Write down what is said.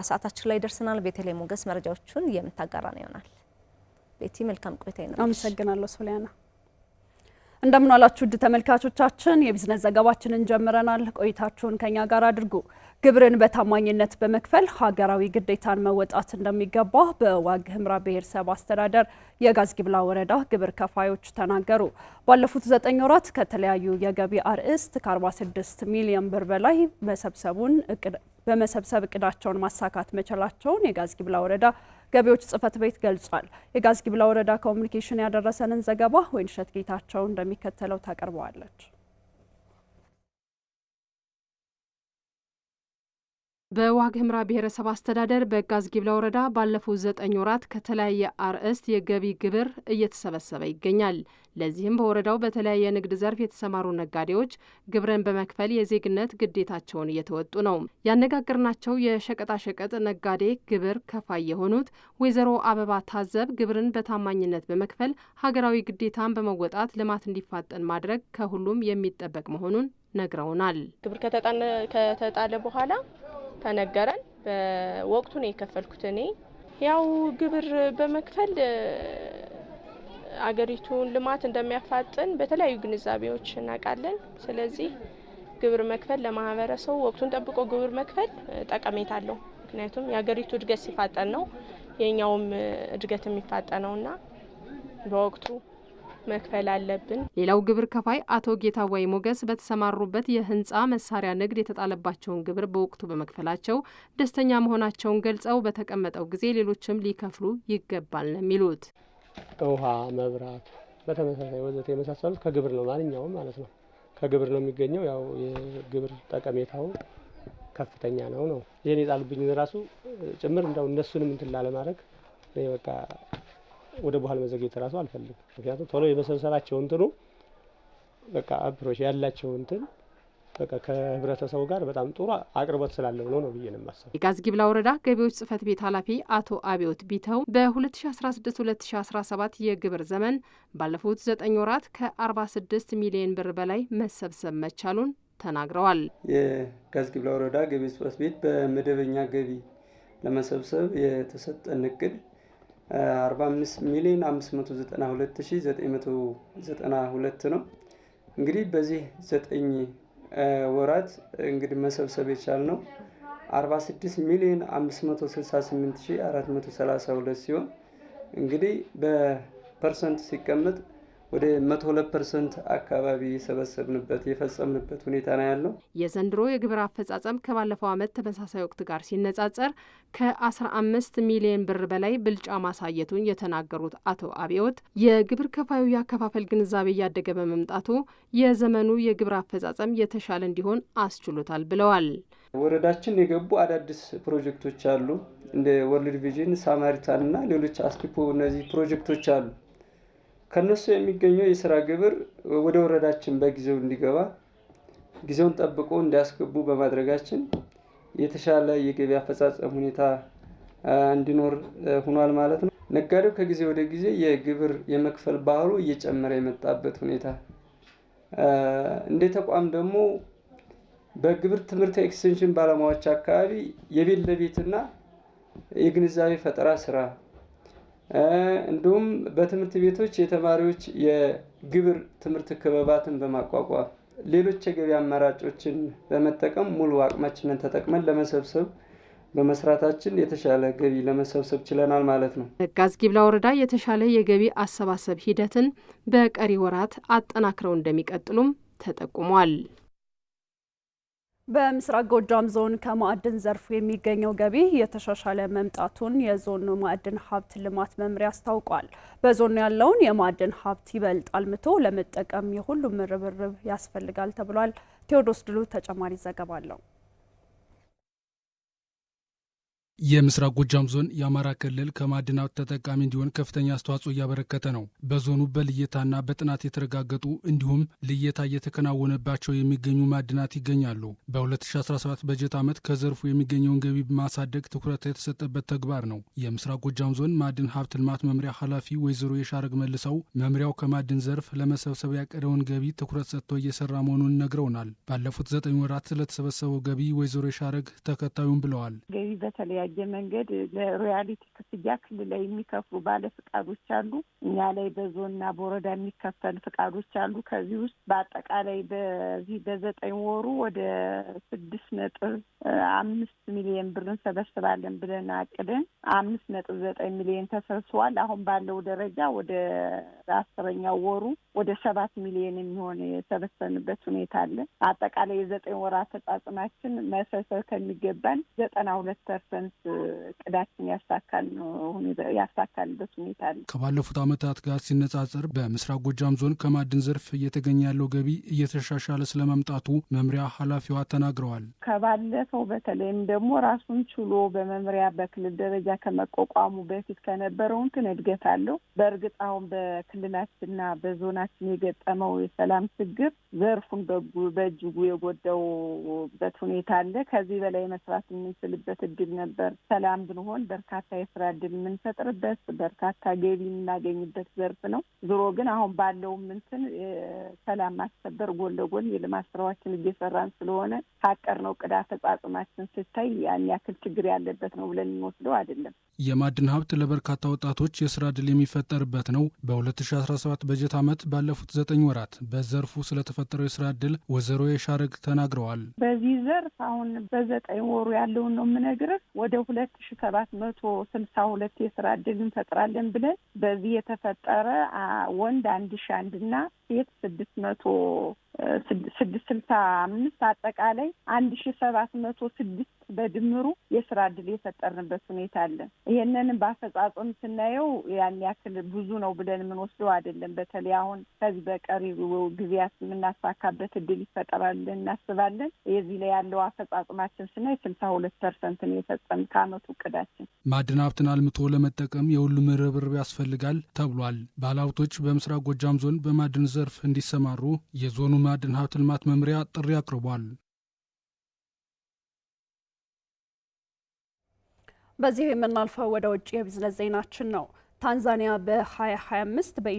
ሰዓታችን ላይ ደርሰናል። ቤተልሔም ሞገስ መረጃዎቹን የምታጋራን ይሆናል። ቤቲ መልካም ቆይታ ይሁንልሽ። አመሰግናለሁ ሶሊያና። እንደምን ዋላችሁ ውድ ተመልካቾቻችን፣ የቢዝነስ ዘገባችንን ጀምረናል። ቆይታችሁን ከኛ ጋር አድርጉ። ግብርን በታማኝነት በመክፈል ሀገራዊ ግዴታን መወጣት እንደሚገባ በዋግ ኽምራ ብሔረሰብ አስተዳደር የጋዝጊብላ ወረዳ ግብር ከፋዮች ተናገሩ። ባለፉት 9 ወራት ከተለያዩ የገቢ አርዕስት ከ46 ሚሊዮን ብር በላይ በመሰብሰብ እቅዳቸውን ማሳካት መቻላቸውን የጋዝጊብላ ወረዳ ገቢዎች ጽሕፈት ቤት ገልጿል። የጋዝጊብላ ወረዳ ኮሙኒኬሽን ያደረሰንን ዘገባ ወይንሸት ጌታቸው እንደሚከተለው ታቀርበዋለች። በዋግ ኽምራ ብሔረሰብ አስተዳደር በጋዝጊብላ ወረዳ ባለፉት 9 ወራት ከተለያየ አርዕስት የገቢ ግብር እየተሰበሰበ ይገኛል። ለዚህም በወረዳው በተለያየ ንግድ ዘርፍ የተሰማሩ ነጋዴዎች ግብርን በመክፈል የዜግነት ግዴታቸውን እየተወጡ ነው። ያነጋገርናቸው የሸቀጣሸቀጥ ነጋዴ ግብር ከፋይ የሆኑት ወይዘሮ አበባ ታዘብ ግብርን በታማኝነት በመክፈል ሀገራዊ ግዴታን በመወጣት ልማት እንዲፋጠን ማድረግ ከሁሉም የሚጠበቅ መሆኑን ነግረውናል። ግብር ከተጣለ በኋላ ተነገረን። በወቅቱ ነው የከፈልኩት። እኔ ያው ግብር በመክፈል አገሪቱን ልማት እንደሚያፋጥን በተለያዩ ግንዛቤዎች እናውቃለን። ስለዚህ ግብር መክፈል ለማህበረሰቡ ወቅቱን ጠብቆ ግብር መክፈል ጠቀሜታ አለው። ምክንያቱም የአገሪቱ እድገት ሲፋጠን ነው የኛውም እድገት የሚፋጠነውና በወቅቱ መክፈል አለብን። ሌላው ግብር ከፋይ አቶ ጌታዋይ ሞገስ በተሰማሩበት የህንፃ መሳሪያ ንግድ የተጣለባቸውን ግብር በወቅቱ በመክፈላቸው ደስተኛ መሆናቸውን ገልጸው በተቀመጠው ጊዜ ሌሎችም ሊከፍሉ ይገባል ነው የሚሉት። ውሃ፣ መብራት በተመሳሳይ ወዘተ የመሳሰሉት ከግብር ነው፣ ማንኛውም ማለት ነው ከግብር ነው የሚገኘው። ያው የግብር ጠቀሜታው ከፍተኛ ነው። ይሄን የጣሉብኝ ራሱ ጭምር እንደው እነሱንም እንትን ላለማድረግ በቃ ወደ በኋላ መዘግየት ራሱ አልፈልግም። ምክንያቱም ቶሎ የመሰብሰባቸው እንትኑ በቃ አፕሮች ያላቸው እንትን በቃ ከህብረተሰቡ ጋር በጣም ጥሩ አቅርቦት ስላለው ነው ብዬ ነው የማስበው። የጋዝጊብላ ወረዳ ገቢዎች ጽሕፈት ቤት ኃላፊ አቶ አብዮት ቢተው በ2016-2017 የግብር ዘመን ባለፉት 9 ወራት ከ46 ሚሊዮን ብር በላይ መሰብሰብ መቻሉን ተናግረዋል። የጋዝጊብላ ወረዳ ገቢዎች ጽሕፈት ቤት በመደበኛ ገቢ ለመሰብሰብ የተሰጠን እቅድ 45 ሚሊዮን 592992 ነው። እንግዲህ በዚህ 9 ወራት እንግዲህ መሰብሰብ የቻልነው 46 ሚሊዮን 568432 ሲሆን እንግዲህ በፐርሰንት ሲቀመጥ ወደ 102% አካባቢ የፈጸምንበት ሁኔታ ነው ያለው። የዘንድሮ የግብር አፈጻጸም ከባለፈው ዓመት ተመሳሳይ ወቅት ጋር ሲነጻጸር ከ15 ሚሊዮን ብር በላይ ብልጫ ማሳየቱን የተናገሩት አቶ አብዮት የግብር ከፋዩ ያከፋፈል ግንዛቤ እያደገ በመምጣቱ የዘመኑ የግብር አፈጻጸም የተሻለ እንዲሆን አስችሎታል ብለዋል። ወረዳችን የገቡ አዳዲስ ፕሮጀክቶች አሉ። እንደ ወርልድ ቪዥን፣ ሳማሪታን እና ሌሎች አስኪፖ እነዚህ ፕሮጀክቶች አሉ። ከነሱ የሚገኘው የስራ ግብር ወደ ወረዳችን በጊዜው እንዲገባ ጊዜውን ጠብቆ እንዲያስገቡ በማድረጋችን የተሻለ የገቢ አፈጻጸም ሁኔታ እንዲኖር ሆኗል ማለት ነው። ነጋዴው ከጊዜ ወደ ጊዜ የግብር የመክፈል ባህሉ እየጨመረ የመጣበት ሁኔታ እንደ ተቋም ደግሞ በግብር ትምህርት ኤክስቴንሽን ባለሙያዎች አካባቢ የቤት ለቤትና የግንዛቤ ፈጠራ ስራ እንዲሁም በትምህርት ቤቶች የተማሪዎች የግብር ትምህርት ክበባትን በማቋቋም ሌሎች የገቢ አማራጮችን በመጠቀም ሙሉ አቅማችንን ተጠቅመን ለመሰብሰብ በመስራታችን የተሻለ ገቢ ለመሰብሰብ ችለናል ማለት ነው። ጋዝጊብላ ወረዳ የተሻለ የገቢ አሰባሰብ ሂደትን በቀሪ ወራት አጠናክረው እንደሚቀጥሉም ተጠቁሟል። በምስራቅ ጎጃም ዞን ከማዕድን ዘርፉ የሚገኘው ገቢ የተሻሻለ መምጣቱን የዞኑ ማዕድን ሀብት ልማት መምሪያ አስታውቋል። በዞኑ ያለውን የማዕድን ሀብት ይበልጥ አልምቶ ለመጠቀም የሁሉም ርብርብ ያስፈልጋል ተብሏል። ቴዎድሮስ ድሉ ተጨማሪ ዘገባ አለው። የምስራቅ ጎጃም ዞን የአማራ ክልል ከማዕድናት ተጠቃሚ እንዲሆን ከፍተኛ አስተዋጽኦ እያበረከተ ነው። በዞኑ በልየታና በጥናት የተረጋገጡ እንዲሁም ልየታ እየተከናወነባቸው የሚገኙ ማዕድናት ይገኛሉ። በ2017 በጀት ዓመት ከዘርፉ የሚገኘውን ገቢ ማሳደግ ትኩረት የተሰጠበት ተግባር ነው። የምስራቅ ጎጃም ዞን ማዕድን ሀብት ልማት መምሪያ ኃላፊ ወይዘሮ የሻረግ መልሰው መምሪያው ከማዕድን ዘርፍ ለመሰብሰብ ያቀደውን ገቢ ትኩረት ሰጥቶ እየሰራ መሆኑን ነግረውናል። ባለፉት 9 ወራት ስለተሰበሰበው ገቢ ወይዘሮ የሻረግ ተከታዩን ብለዋል። ገቢ በተለያዩ በተቀናጀ መንገድ ለሮያሊቲ ክፍያ ክልል ላይ የሚከፍሉ ባለፍቃዶች አሉ። እኛ ላይ በዞንና በወረዳ የሚከፈል ፍቃዶች አሉ። ከዚህ ውስጥ በአጠቃላይ በዚህ በ9 ወሩ ወደ 6.5 ሚሊዮን ብር እንሰበስባለን ብለን አቅደን 5.9 ሚሊዮን ተሰብስቧል። አሁን ባለው ደረጃ ወደ 10ኛው ወሩ ወደ 7 ሚሊዮን የሚሆን የሰበሰብንበት ሁኔታ አለ። አጠቃላይ የ9 ወር አፈጻጸማችን መሰብሰብ ከሚገባን 92% እቅዳችን ያሳካልበት ሁኔታ አለ። ከባለፉት ዓመታት ጋር ሲነጻጸር በምስራቅ ጎጃም ዞን ከማዕድን ዘርፍ እየተገኘ ያለው ገቢ እየተሻሻለ ስለመምጣቱ መምሪያ ኃላፊዋ ተናግረዋል። ከባለፈው በተለይም ደግሞ ራሱን ችሎ በመምሪያ በክልል ደረጃ ከመቋቋሙ በፊት ከነበረው እድገት አለው። በእርግጥ አሁን በክልላችንና በዞናችን የገጠመው የሰላም ችግር ዘርፉን በእጅጉ የጎዳውበት ሁኔታ አለ። ከዚህ በላይ መስራት የምንችልበት እድል ነበር። ሰላም ብንሆን በርካታ የስራ እድል የምንፈጥርበት፣ በርካታ ገቢ የምናገኝበት ዘርፍ ነው። ዞሮ ግን አሁን ባለው ሰላም ማስከበር ጎን ለጎን የልማት ስራዎችን እየሰራን ስለሆነ ካቀድነው እቅድ አፈጻጸማችን ስታይ ያን ያክል ችግር ያለበት ነው ብለን እንወስደው አይደለም። የማዕድን ሀብት ለበርካታ ወጣቶች የስራ እድል የሚፈጠርበት ነው። በ2017 በጀት ዓመት ባለፉት 9 ወራት በዘርፉ ስለተፈጠረው የስራ እድል ወይዘሮ የሻረግ ተናግረዋል። በዚህ ዘርፍ አሁን በ9 ወሩ ያለውን ነው የምነግርህ። ወደ 2762 የስራ እድል እንፈጥራለን ብለን በዚህ የተፈጠረ ወንድ 1001 እና ሴት 665 አጠቃላይ 1706 በድምሩ የስራ እድል የፈጠርንበት ሁኔታ አለ። ይሄንን በአፈጻጸም ስናየው ያን ያክል ብዙ ነው ብለን የምንወስደው አይደለም። በተለይ አሁን ከዚህ በቀሪ ጊዜያት የምናሳካበት እድል ይፈጠራል እናስባለን። የዚህ ላይ ያለው አፈጻጸማችን ስናይ 62% ነው የፈጸም ከአመቱ እቅዳችን። ማዕድን ሀብትን አልምቶ ለመጠቀም የሁሉም ርብርብ ያስፈልጋል ተብሏል። ባለሀብቶች በምስራቅ ጎጃም ዞን በማዕድን ዘርፍ እንዲሰማሩ የዞኑ ማዕድን ሀብት ልማት መምሪያ ጥሪ አቅርቧል። በዚህ የምናልፈው ወደ ውጭ የቢዝነስ ዜናችን ነው። ታንዛኒያ በ2025